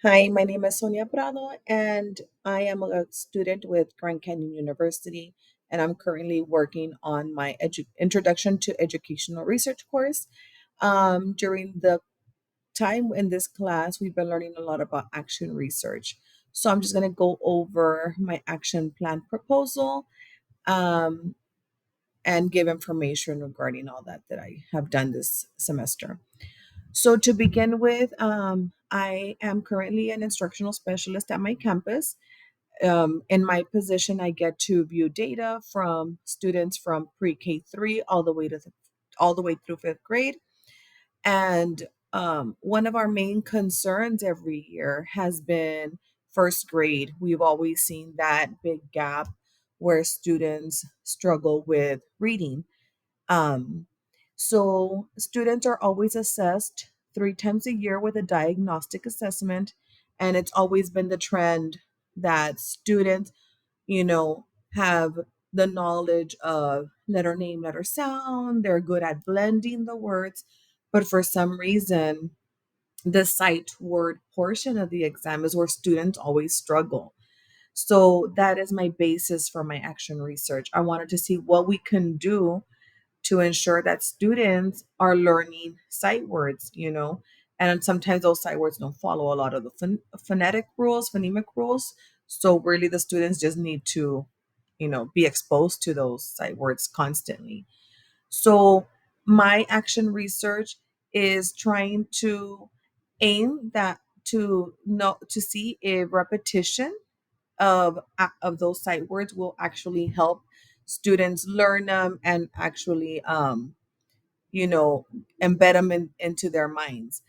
Hi, my name is S.Prado, and I am a student with Grand Canyon University, and I'm currently working on my Introduction to Educational Research course. During the time in this class, we've been learning a lot about action research. So I'm just going to go over my action plan proposal um, and give information regarding all that I have done this semester. So to begin with, I am currently an instructional specialist at my campus. In my position, I get to view data from students from pre-K 3 all the way through fifth grade. And one of our main concerns every year has been first grade. We've always seen that big gap where students struggle with reading. um, so students are always assessed 3 times a year with a diagnostic assessment, and it's always been the trend that students, you know, have the knowledge of letter name, letter sound. They're good at blending the words, but for some reason, the sight word portion of the exam is where students always struggle. So that is my basis for my action research. I wanted to see what we can do to ensure that students are learning sight words, and sometimes those sight words don't follow a lot of the phonetic rules, phonemic rules. So really the students just need to, be exposed to those sight words constantly. So my action research is trying to aim that to know to see if repetition of those sight words will actually help students learn them and actually you know embed them into their minds.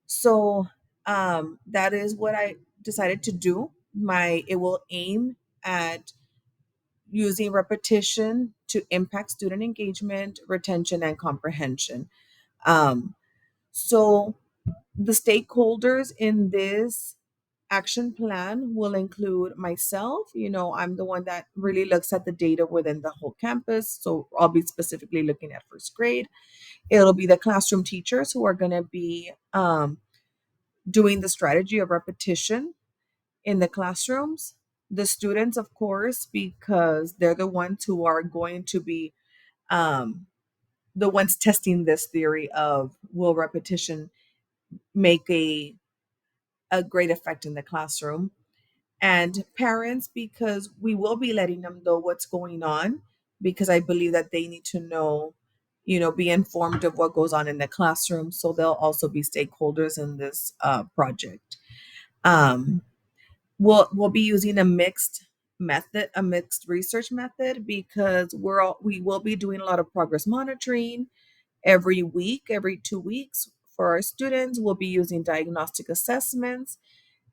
So that is what I decided to do. My It will aim at using repetition to impact student engagement, retention, and comprehension. um, so the stakeholders in this action plan will include myself. I'm the one that really looks at the data within the whole campus. So I'll be specifically looking at first grade. It'll be the classroom teachers who are going to be doing the strategy of repetition in the classrooms. The students, of course, because they're the ones who are going to be um, the ones testing this theory of will repetition make a great effect in the classroom. And parents, because we will be letting them know what's going on, because I believe that they need to know, be informed of what goes on in the classroom. So they'll also be stakeholders in this project. um, we'll be using a mixed research method, because we will be doing a lot of progress monitoring every week, every 2 weeks. For our students, we'll be using diagnostic assessments,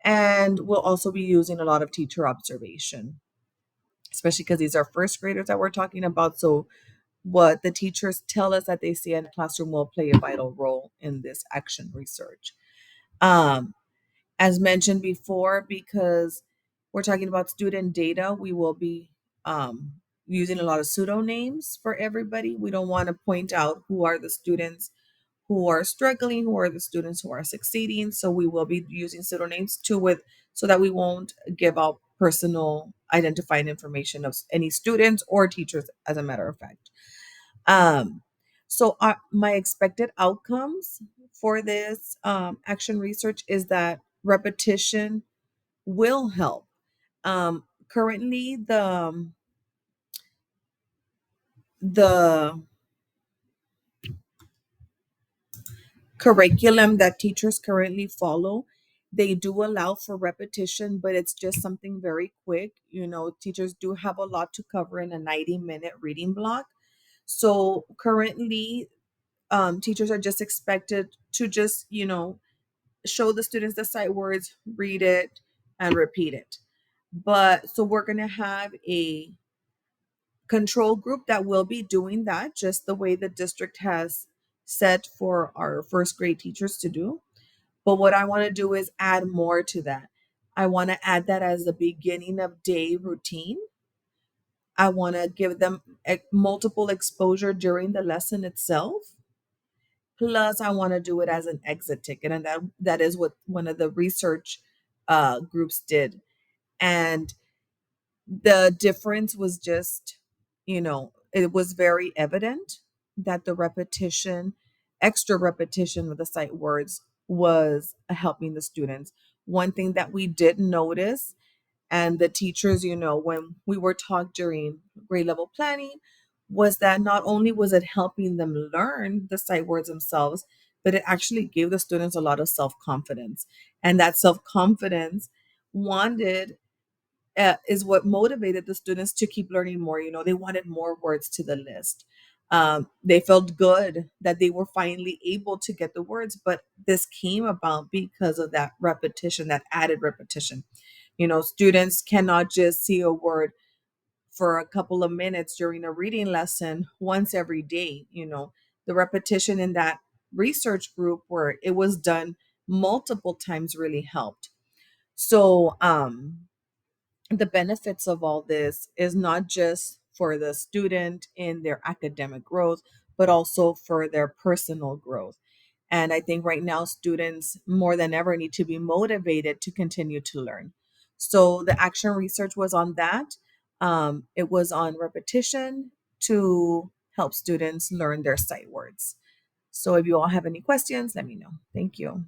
and we'll also be using a lot of teacher observation, especially because these are first graders that we're talking about. So, what the teachers tell us that they see in the classroom will play a vital role in this action research. Um, as mentioned before, because we're talking about student data, we will be using a lot of pseudonames for everybody. We don't want to point out who are the students who are struggling, who are the students who are succeeding. So we will be using pseudonyms too, with so that we won't give out personal identifying information of any students or teachers, as a matter of fact. Um, my expected outcomes for this action research is that repetition will help. Currently, the curriculum that teachers currently follow, they do allow for repetition, but it's just something very quick. Teachers do have a lot to cover in a 90-minute reading block. So currently, teachers are just expected to just, show the students the sight words, read it, and repeat it. But so we're going to have a control group that will be doing that, just the way the district has set for our first grade teachers to do. But what I want to do is add more to that. I want to add that as the beginning of day routine. I want to give them multiple exposure during the lesson itself. Plus, I want to do it as an exit ticket. And that is what one of the research groups did. And the difference was just, it was very evident that the repetition, extra repetition with the sight words was helping the students. One thing that we did notice, and the teachers, when we were taught during grade level planning, was that not only was it helping them learn the sight words themselves, but it actually gave the students a lot of self-confidence. And that self-confidence wanted is what motivated the students to keep learning more. They wanted more words to the list. They felt good that they were finally able to get the words, but this came about because of that repetition, that added repetition. Students cannot just see a word for a couple of minutes during a reading lesson once every day. The repetition in that research group where it was done multiple times really helped. So, the benefits of all this is not just for the student in their academic growth, but also for their personal growth. And I think right now, students more than ever need to be motivated to continue to learn. So the action research was on that. It was on repetition to help students learn their sight words. So if you all have any questions, let me know. Thank you.